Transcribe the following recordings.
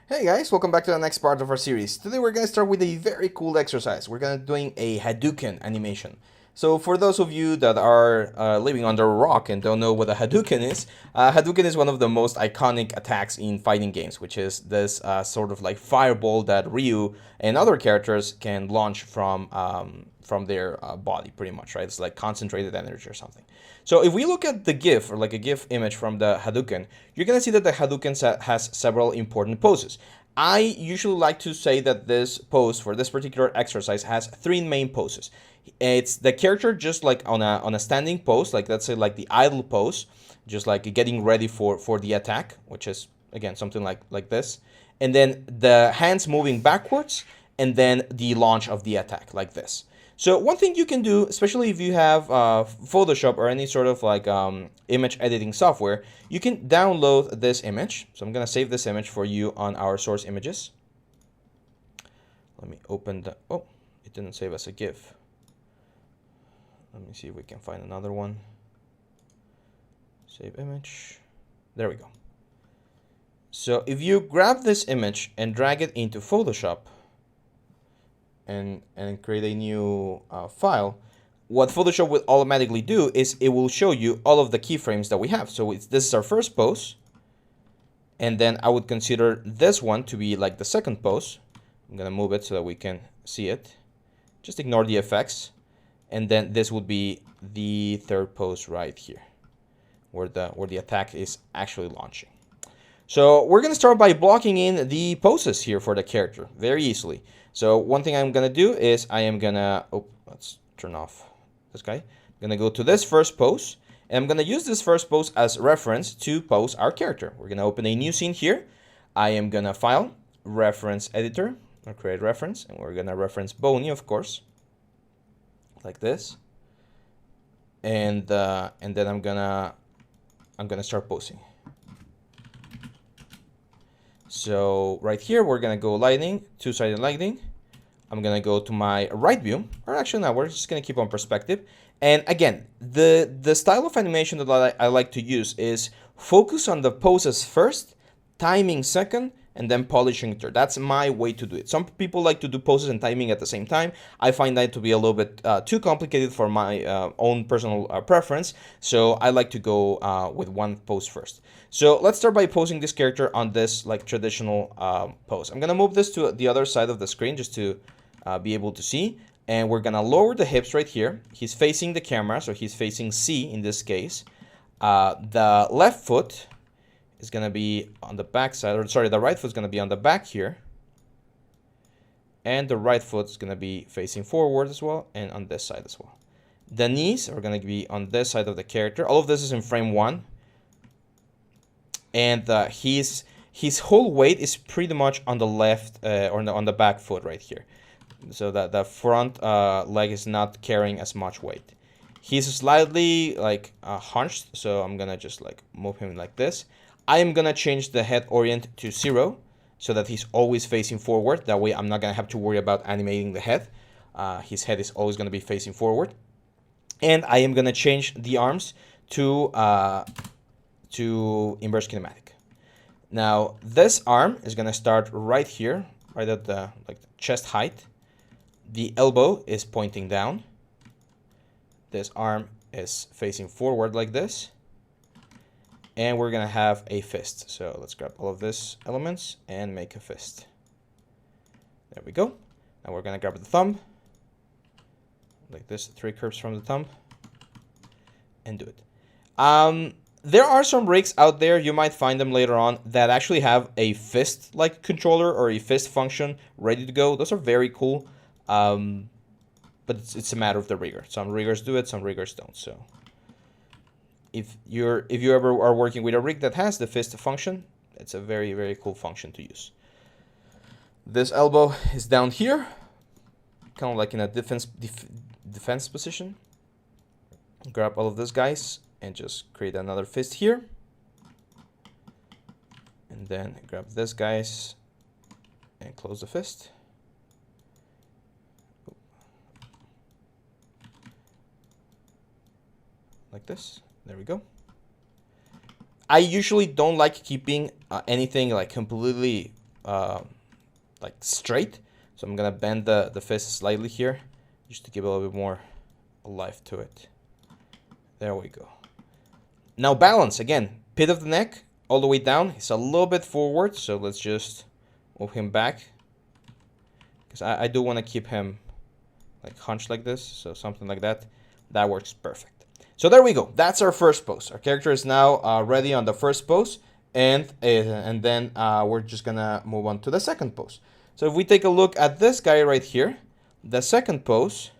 Hey guys, welcome back to the next part of our series. Today we're going to start with a very cool exercise. We're going to be doing a Hadouken animation. So for those of you that are living under a rock and don't know what a Hadouken is one of the most iconic attacks in fighting games, which is this sort of like fireball that Ryu and other characters can launch from their body, pretty much, right? It's like concentrated energy or something. So if we look at the GIF, or like a GIF image from the Hadouken, you're going to see that the Hadouken has several important poses. I usually like to say that this pose for this particular exercise has three main poses. It's the character just like on a standing pose, like let's say like the idle pose, just like getting ready for the attack, which is again something like this. And then the hands moving backwards, and then the launch of the attack like this. So one thing you can do, especially if you have Photoshop or any sort of like image editing software, you can download this image. So I'm gonna save this image for you on our source images. Let me open the, oh, it didn't save as a GIF. Let me see if we can find another one. Save image. There we go. So if you grab this image and drag it into Photoshop, and create a new file, what Photoshop will automatically do is it will show you all of the keyframes that we have. So this is our first pose, and then I would consider this one to be like the second pose. I'm gonna move it so that we can see it. Just ignore the effects, and then this would be the third pose right here, where the attack is actually launching. So we're gonna start by blocking in the poses here for the character very easily. So one thing I'm gonna do is I am gonna, oh, let's turn off this guy. I'm gonna go to this first pose, and I'm gonna use this first pose as reference to pose our character. We're gonna open a new scene here. I am gonna file, reference editor, or create reference, and we're gonna reference Boney, of course, like this. And then I'm gonna start posing. So right here, we're gonna go lightning, two-sided lightning. I'm gonna go to my right view, or actually no, we're just gonna keep on perspective. And again, the style of animation that I like to use is focus on the poses first, timing second, and then polishing third. That's my way to do it. Some people like to do poses and timing at the same time. I find that to be a little bit too complicated for my own personal preference. So I like to go with one pose first. So let's start by posing this character on this like traditional pose. I'm gonna move this to the other side of the screen just to be able to see. And we're gonna lower the hips right here. He's facing the camera, so he's facing C in this case. The left foot is going to be on the back side, or sorry, the right foot is going to be on the back here. And the right foot is going to be facing forward as well, and on this side as well. The knees are going to be on this side of the character. All of this is in frame 1. And his whole weight is pretty much on the left, or on the back foot right here. So that the front leg is not carrying as much weight. He's slightly like hunched, so I'm going to just like move him like this. I am going to change the head orient to 0 so that he's always facing forward. That way I'm not going to have to worry about animating the head. His head is always going to be facing forward. And I am going to change the arms to inverse kinematic. Now this arm is going to start right here, right at the chest height. The elbow is pointing down. This arm is facing forward like this. And we're going to have a fist. So let's grab all of these elements and make a fist. There we go. Now we're going to grab the thumb. Like this, 3 curves from the thumb. And do it. There are some rigs out there, you might find them later on, that actually have a fist-like controller or a fist function ready to go. Those are very cool. But it's a matter of the rigger. Some riggers do it, some riggers don't. So if you ever are working with a rig that has the fist function, it's a very, very cool function to use. This elbow is down here, kind of like in a defense position. Grab all of these guys and just create another fist here. And then grab this guys and close the fist. Like this. There we go. I usually don't like keeping anything like completely like straight. So I'm gonna bend the fist slightly here, just to give a little bit more life to it. There we go. Now balance, again, pit of the neck, all the way down. He's a little bit forward, so let's just move him back. Because I do want to keep him like hunched like this, so something like that. That works perfect. So there we go. That's our first pose. Our character is now ready on the first pose, and then we're just gonna move on to the second pose. So if we take a look at this guy right here, the second pose,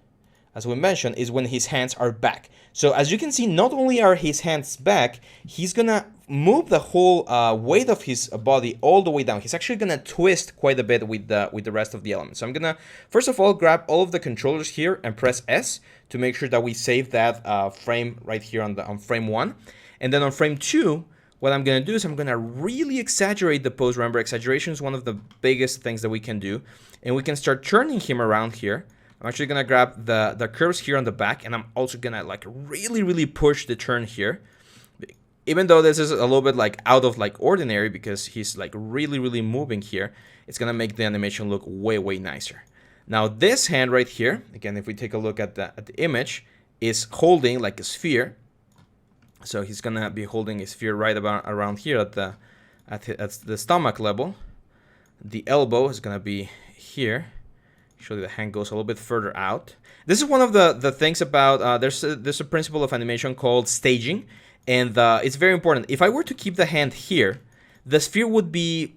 as we mentioned, is when his hands are back. So as you can see, not only are his hands back, he's gonna move the whole weight of his body all the way down. He's actually gonna twist quite a bit with the rest of the elements. So I'm gonna, first of all, grab all of the controllers here and press S to make sure that we save that frame right here on frame 1. And then on frame 2, what I'm going to do is I'm going to really exaggerate the pose. Remember, exaggeration is one of the biggest things that we can do. And we can start turning him around here. I'm actually going to grab the curves here on the back. And I'm also going to like really push the turn here. Even though this is a little bit like out of like ordinary because he's like really moving here, it's going to make the animation look way nicer. Now this hand right here, again, if we take a look at the image, is holding like a sphere. So he's gonna be holding a sphere right about around here at the stomach level. The elbow is gonna be here. Usually the hand goes a little bit further out. This is one of the things about there's a principle of animation called staging, and it's very important. If I were to keep the hand here, the sphere would be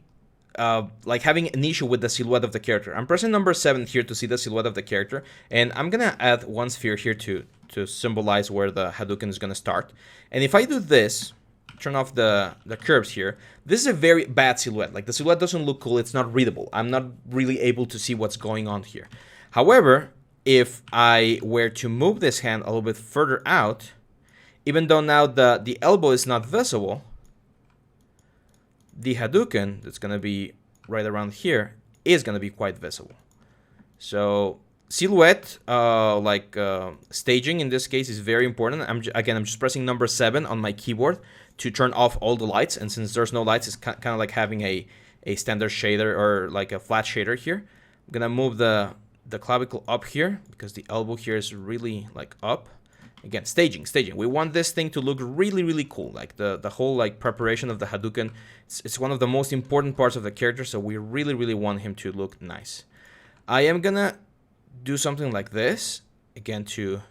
like having an issue with the silhouette of the character. I'm pressing number 7 here to see the silhouette of the character, and I'm gonna add one sphere here to symbolize where the Hadouken is gonna start. And if I do this, turn off the curves here, this is a very bad silhouette. Like the silhouette doesn't look cool, it's not readable. I'm not really able to see what's going on here. However, if I were to move this hand a little bit further out, even though now the elbow is not visible, the Hadouken that's going to be right around here is going to be quite visible. So silhouette, staging in this case is very important. I'm just pressing number 7 on my keyboard to turn off all the lights. And since there's no lights, it's kind of like having a standard shader or like a flat shader here. I'm going to move the clavicle up here because the elbow here is really like up. Again, staging. We want this thing to look really cool. Like the whole like preparation of the Hadouken, it's one of the most important parts of the character, so we really want him to look nice. I am gonna do something like this, again, to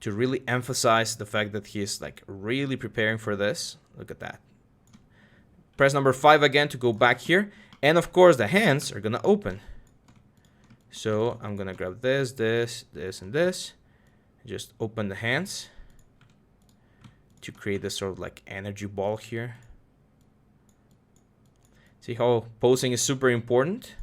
really emphasize the fact that he's like really preparing for this. Look at that. Press number 5 again to go back here, and of course the hands are gonna open. So I'm gonna grab this, and this. Just open the hands to create this sort of like energy ball here. See how posing is super important?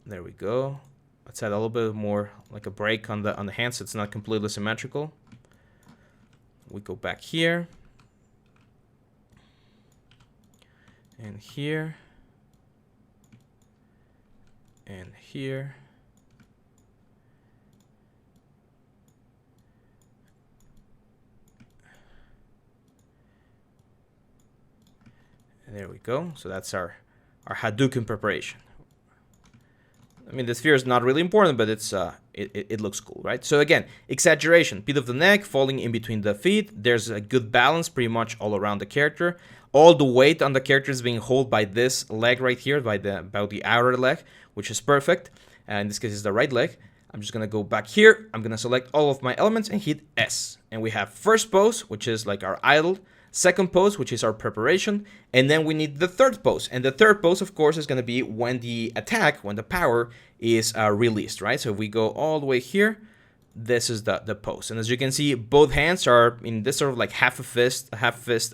There we go. Let's add a little bit more like a break on the hands so it's not completely symmetrical. We go back here. And here. And here. There we go. So that's our Hadouken preparation. I mean, the sphere is not really important, but it's it looks cool, right? So again, exaggeration, pit of the neck, falling in between the feet. There's a good balance pretty much all around the character. All the weight on the character is being held by this leg right here, by the outer leg, which is perfect. In this case, it's the right leg. I'm just gonna go back here. I'm gonna select all of my elements and hit S. And we have first pose, which is like our idle. Second pose, which is our preparation, and then we need the third pose. And the third pose, of course, is going to be when the attack, when the power is released, right? So if we go all the way here, this is the pose. And as you can see, both hands are in this sort of like half fist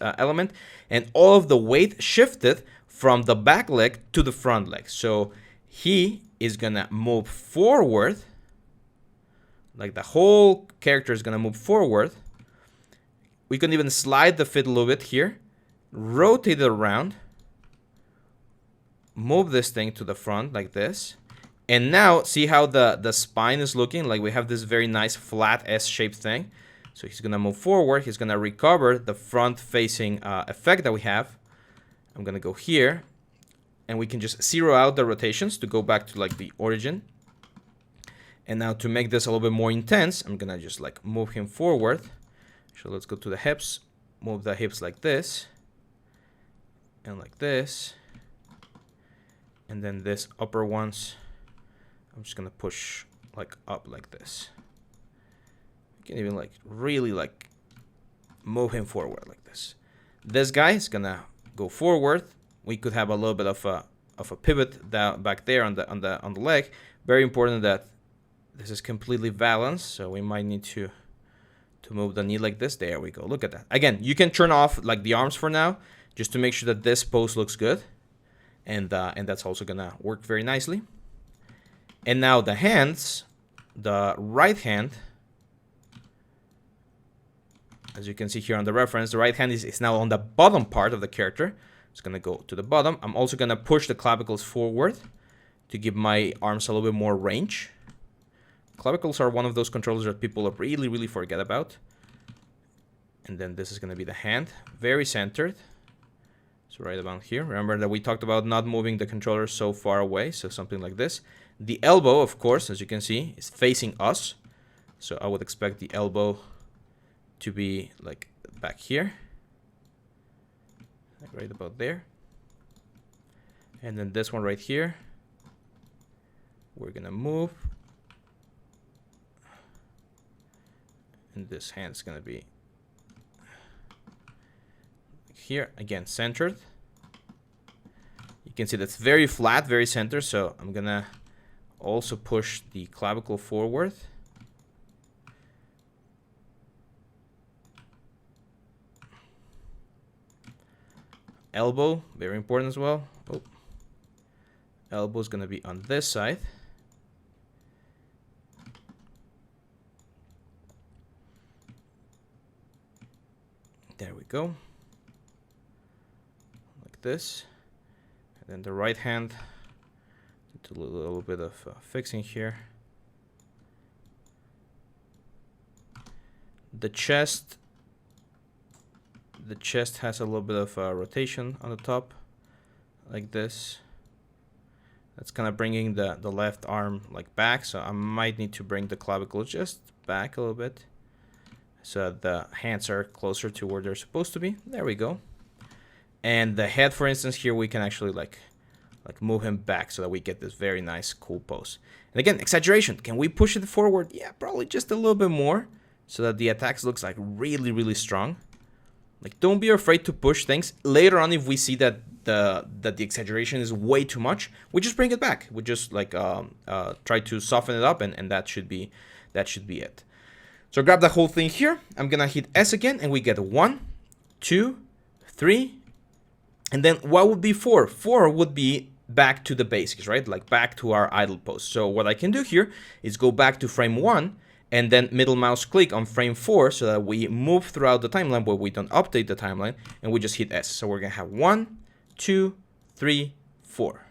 element, and all of the weight shifted from the back leg to the front leg. So he is going to move forward, like the whole character is going to move forward. We can even slide the feet a little bit here, rotate it around, move this thing to the front like this. And now see how the spine is looking? Like we have this very nice flat S-shaped thing. So he's gonna move forward, he's gonna recover the front facing effect that we have. I'm gonna go here. and we can just zero out the rotations to go back to like the origin. And now to make this a little bit more intense, I'm gonna just like move him forward. So let's go to the hips, move the hips like this, and like this. And then this upper ones, I'm just gonna push like up like this. You can even like really like move him forward like this. This guy is gonna go forward. We could have a little bit of a pivot down back there on the leg. Very important that this is completely balanced. So we might need to move the knee like this. There we go. Look at that. Again, you can turn off like the arms for now, just to make sure that this pose looks good. And that's also gonna work very nicely. And now the hands, the right hand, as you can see here on the reference, the right hand is now on the bottom part of the character. It's gonna go to the bottom. I'm also gonna push the clavicles forward to give my arms a little bit more range. Clavicles are one of those controllers that people really forget about. And then this is gonna be the hand, very centered. So right about here. Remember that we talked about not moving the controller so far away, so something like this. The elbow, of course, as you can see, is facing us. So I would expect the elbow to be like back here. Like right about there. And then this one right here, we're gonna move. And this hand's gonna be here, again, centered. You can see that's very flat, very centered, so I'm gonna also push the clavicle forward. Elbow, very important as well. Oh. Elbow is gonna be on this side. There we go. Like this. And then the right hand, do a little bit of fixing here. The chest has a little bit of rotation on the top, like this. That's kind of bringing the left arm like back, so I might need to bring the clavicle just back a little bit, so the hands are closer to where they're supposed to be. There we go. And the head, for instance, here we can actually like move him back so that we get this very nice, cool pose. And again, exaggeration. Can we push it forward? Yeah, probably just a little bit more, so that the attacks looks like really strong. Like, don't be afraid to push things. Later on, if we see that the exaggeration is way too much, we just bring it back. We just like try to soften it up, and that should be it. So grab the whole thing here. I'm gonna hit S again, and we get 1, 2, 3, and then what would be 4? 4 would be back to the basics, right? Like back to our idle pose. So what I can do here is go back to frame 1, and then middle mouse click on frame 4 so that we move throughout the timeline, but we don't update the timeline, and we just hit S. So we're gonna have 1, 2, 3, 4.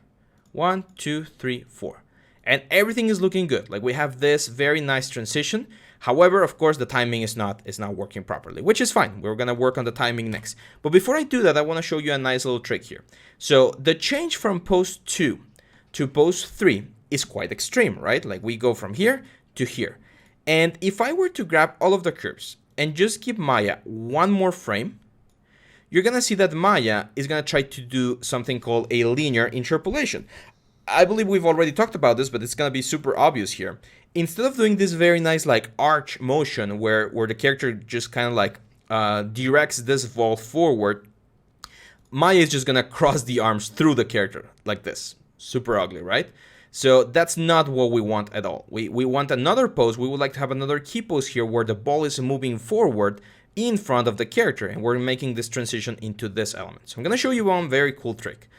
1, 2, 3, 4. And everything is looking good. Like, we have this very nice transition. However, of course, the timing is not working properly, which is fine. We're gonna work on the timing next. But before I do that, I wanna show you a nice little trick here. So the change from pose 2 to pose 3 is quite extreme, right? Like, we go from here to here. And if I were to grab all of the curves and just give Maya one more frame, you're gonna see that Maya is gonna try to do something called a linear interpolation. I believe we've already talked about this, but it's gonna be super obvious here. Instead of doing this very nice like arch motion where the character just kind of like directs this ball forward, Maya is just gonna cross the arms through the character like this. Super ugly, right? So that's not what we want at all. We want another pose. We would like to have another key pose here where the ball is moving forward in front of the character, and we're making this transition into this element. So I'm gonna show you one very cool trick.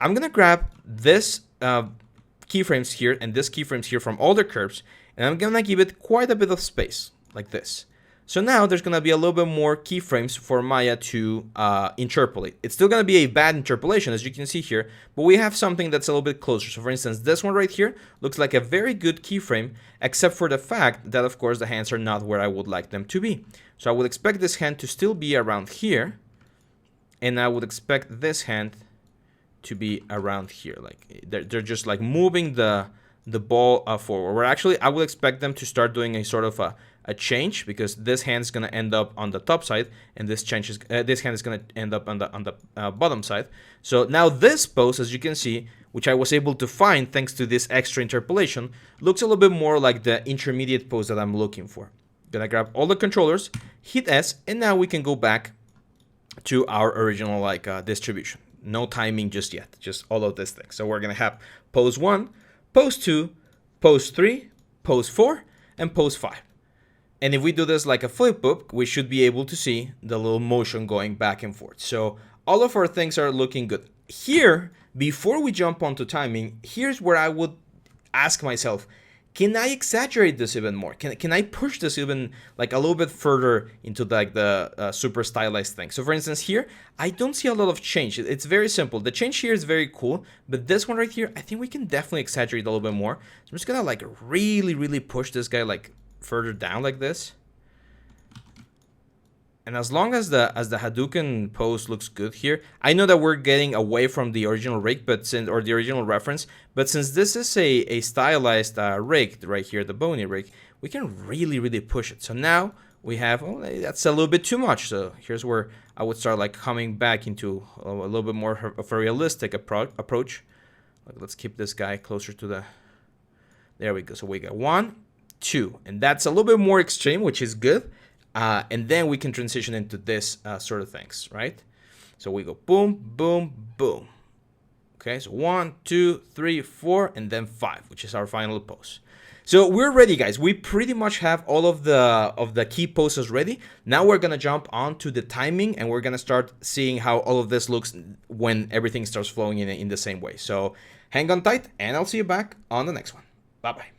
I'm gonna grab this keyframes here and this keyframes here from all the curves, and I'm gonna give it quite a bit of space, like this. So now there's gonna be a little bit more keyframes for Maya to interpolate. It's still gonna be a bad interpolation, as you can see here, but we have something that's a little bit closer. So for instance, this one right here looks like a very good keyframe, except for the fact that, of course, the hands are not where I would like them to be. So I would expect this hand to still be around here, and I would expect this hand to be around here. Like they're just like moving the ball forward. Where actually I would expect them to start doing a sort of a change, because this hand is gonna end up on the top side, and this hand is gonna end up on the bottom side. So now this pose, as you can see, which I was able to find thanks to this extra interpolation, looks a little bit more like the intermediate pose that I'm looking for. Gonna grab all the controllers, hit S, and now we can go back to our original like distribution. No timing just yet, just all of this thing. So we're gonna have pose 1, pose 2, pose 3, pose 4, and pose 5. And if we do this like a flip book, we should be able to see the little motion going back and forth. So all of our things are looking good. Here, before we jump onto timing, here's where I would ask myself, can I exaggerate this even more? Can I push this even like a little bit further into like the super stylized thing? So for instance here, I don't see a lot of change. It's very simple. The change here is very cool, but this one right here, I think we can definitely exaggerate a little bit more. So I'm just gonna like really push this guy like further down like this. And as long as the Hadouken pose looks good here, I know that we're getting away from the original rig, or the original reference, but since this is a stylized rig right here, the bony rig, we can really push it. So now we have, oh, that's a little bit too much. So here's where I would start like coming back into a little bit more of a realistic approach. Like, let's keep this guy closer to the, there we go. So we got 1, 2, and that's a little bit more extreme, which is good. And then we can transition into this sort of things, right? So we go boom, boom, boom. Okay, so 1, 2, 3, 4, and then 5, which is our final pose. So we're ready, guys. We pretty much have all of the key poses ready. Now we're gonna jump onto the timing, and we're gonna start seeing how all of this looks when everything starts flowing in the same way. So hang on tight, and I'll see you back on the next one. Bye-bye.